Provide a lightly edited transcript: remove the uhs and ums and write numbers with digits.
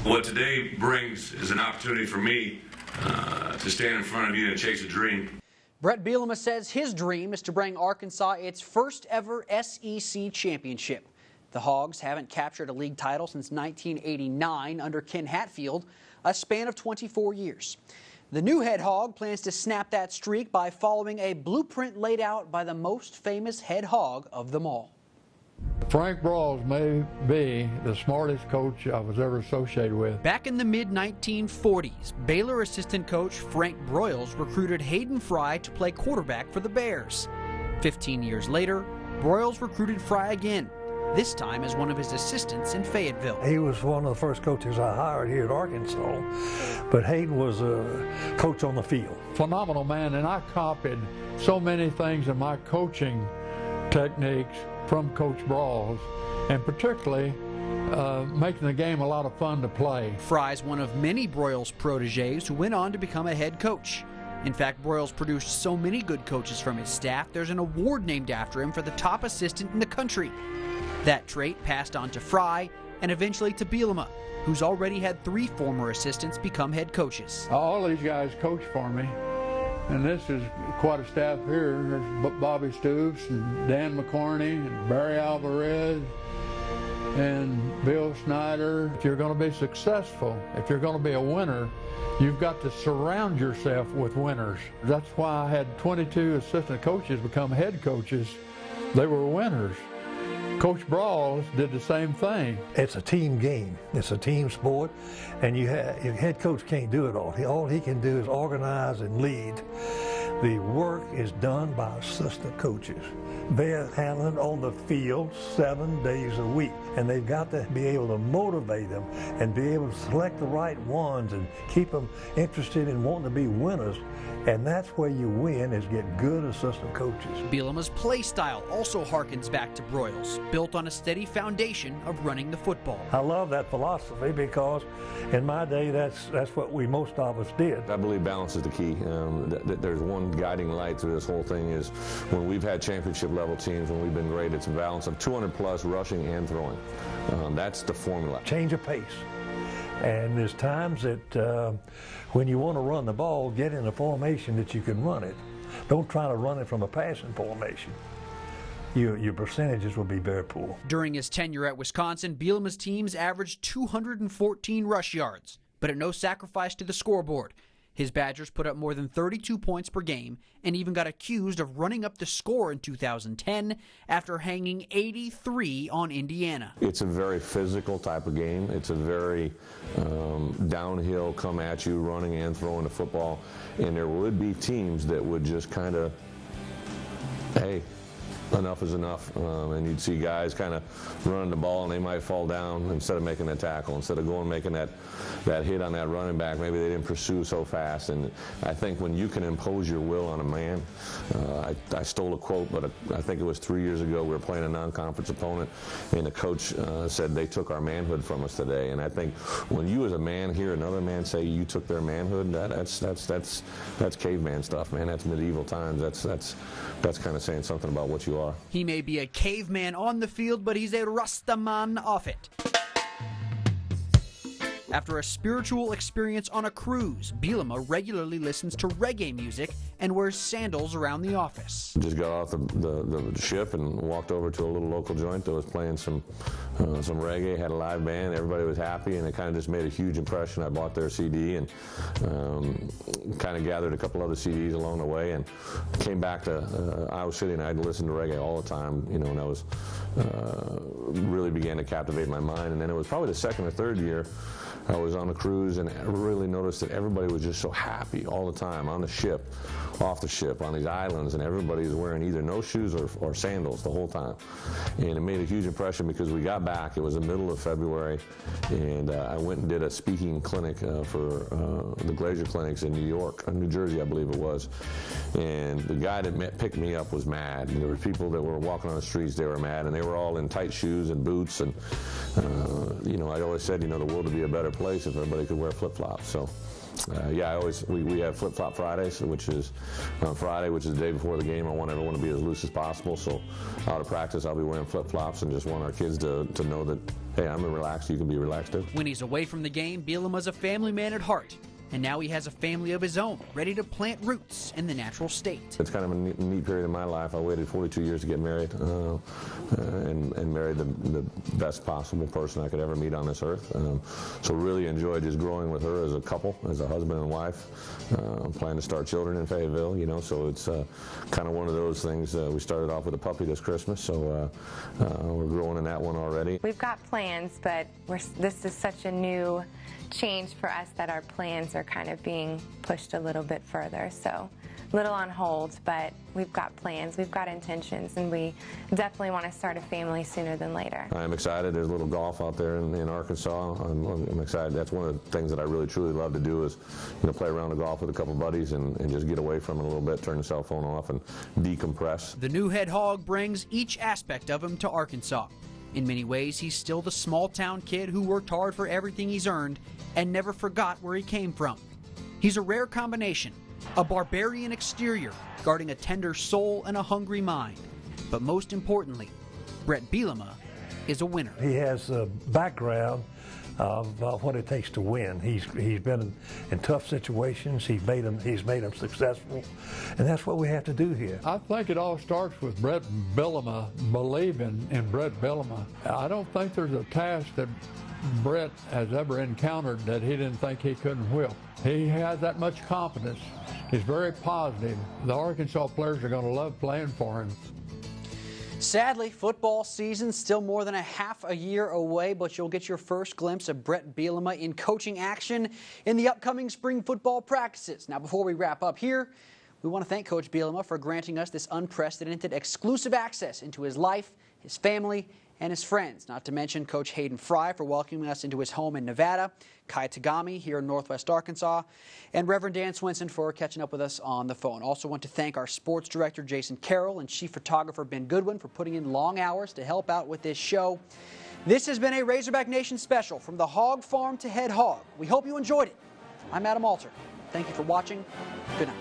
What today brings is an opportunity for me to stand in front of you and chase a dream. Bret Bielema says his dream is to bring Arkansas its first ever SEC championship. The Hogs haven't captured a league title since 1989 under Ken Hatfield, a span of 24 years. The new Head Hog plans to snap that streak by following a blueprint laid out by the most famous head hog of them all. Frank Broyles may be the smartest coach I was ever associated with. Back in the mid-1940s, Baylor assistant coach Frank Broyles recruited Hayden Fry to play quarterback for the Bears. 15 years later, Broyles recruited Fry again, this time as one of his assistants in Fayetteville. He was one of the first coaches I hired here at Arkansas, but Hayden was a coach on the field. Phenomenal man, and I copied so many things in my coaching techniques from Coach Broyles, and particularly making the game a lot of fun to play. Fry's one of many Broyles proteges who went on to become a head coach. In fact, Broyles produced so many good coaches from his staff, there's an award named after him for the top assistant in the country. That trait passed on to Fry and eventually to Bielema, who's already had 3 former assistants become head coaches. All these guys coached for me, and this is quite a staff here. There's Bobby Stoops and Dan McCorney and Barry Alvarez and Bill Snyder. If you're going to be successful, if you're going to be a winner, you've got to surround yourself with winners. That's why I had 22 assistant coaches become head coaches. They were winners. Coach Broyles did the same thing. It's a team game. It's a team sport, and your head coach can't do it all. All he can do is organize and lead. The work is done by assistant coaches. They're handling on the field 7 days a week, and they've got to be able to motivate them and be able to select the right ones and keep them interested in wanting to be winners. And that's where you win, is get good assistant coaches. Bielema's play style also harkens back to Broyles, built on a steady foundation of running the football. I love that philosophy because in my day, that's what most of us did. I believe balance is the key. There's one guiding light through this whole thing is when we've had championship level teams, when we've been great, it's a balance of 200 plus rushing and throwing. That's the formula. Change of pace. And there's times that when you want to run the ball, get in a formation that you can run it. Don't try to run it from a passing formation. Your percentages will be very poor. During his tenure at Wisconsin, Bielema's teams averaged 214 rush yards, but at no sacrifice to the scoreboard. His Badgers put up more than 32 points per game and even got accused of running up the score in 2010 after hanging 83 on Indiana. It's a very physical type of game. It's a very downhill, come at you, running and throwing the football. And there would be teams that would just kind of, hey, enough is enough. And you'd see guys kind of running the ball and they might fall down instead of making a tackle. Instead of going making that hit on that running back, maybe they didn't pursue so fast. And I think when you can impose your will on a man, I stole a quote, but I think it was 3 years ago, we were playing a non-conference opponent, and the coach said they took our manhood from us today. And I think when you as a man hear another man say you took their manhood, that's caveman stuff, man. That's medieval times. That's kind of saying something about what you are. He may be a caveman on the field, but he's a Rastaman off it. After a spiritual experience on a cruise, Bielema regularly listens to reggae music and wears sandals around the office. Just got off the ship and walked over to a little local joint that was playing some reggae, had a live band, everybody was happy, and it kind of just made a huge impression. I bought their CD and kind of gathered a couple other CDs along the way and came back to Iowa City, and I'd listen to reggae all the time, you know, and I was really began to captivate my mind. And then it was probably the second or third year I was on a cruise, and I really noticed that everybody was just so happy all the time on the ship, off the ship, on these islands, and everybody was wearing either no shoes or sandals the whole time. And it made a huge impression because we got back, it was the middle of February, and I went and did a speaking clinic for the Glacier Clinics in New York, New Jersey, I believe it was. And the guy that picked me up was mad. And there were people that were walking on the streets, they were mad, and they were all in tight shoes and boots. And, you know, I always said, you know, the world would be a better place if everybody could wear flip-flops. So Yeah, we have flip-flop Fridays, which is on Friday, which is the day before the game. I want everyone to be as loose as possible. So out of practice, I'll be wearing flip-flops and just want our kids to know that, hey, I'm relaxed. You can be relaxed too. When he's away from the game, Bielema's a family man at heart. And now he has a family of his own, ready to plant roots in the natural state. It's kind of a neat period in my life. I waited 42 years to get married and married the best possible person I could ever meet on this earth. So really enjoyed just growing with her as a couple, as a husband and wife. Plan to start children in Fayetteville, you know, so it's kind of one of those things. We started off with a puppy this Christmas, so we're growing in that one already. We've got plans, but this is such a new change for us that our plans are kind of being pushed a little bit further. So a little on hold, but we've got plans, we've got intentions, and we definitely want to start a family sooner than later. I'm excited. There's a little golf out there in Arkansas. I'm excited. That's one of the things that I really truly love to do is, you know, play around the golf with a couple buddies and just get away from it a little bit, turn the cell phone off and decompress. The new head hog brings each aspect of him to Arkansas. In many ways, he's still the small-town kid who worked hard for everything he's earned and never forgot where he came from. He's a rare combination, a barbarian exterior guarding a tender soul and a hungry mind. But most importantly, Bret Bielema is a winner. He has a background of what it takes to win. He's been in tough situations. He's made them successful, and that's what we have to do here. I think it all starts with Bret Bielema, believing in Bret Bielema. I don't think there's a task that Bret has ever encountered that he didn't think he couldn't whip. He has that much confidence. He's very positive. The Arkansas players are going to love playing for him. Sadly, football season's still more than a half a year away, but you'll get your first glimpse of Bret Bielema in coaching action in the upcoming spring football practices. Now, before we wrap up here, we want to thank Coach Bielema for granting us this unprecedented exclusive access into his life, his family, and his friends, not to mention Coach Hayden Fry for welcoming us into his home in Nevada, Kai Tagami here in Northwest Arkansas, and Reverend Dan Swinson for catching up with us on the phone. Also want to thank our sports director, Jason Carroll, and chief photographer, Ben Goodwin, for putting in long hours to help out with this show. This has been a Razorback Nation special from the Hog Farm to Head Hog. We hope you enjoyed it. I'm Adam Alter. Thank you for watching. Good night.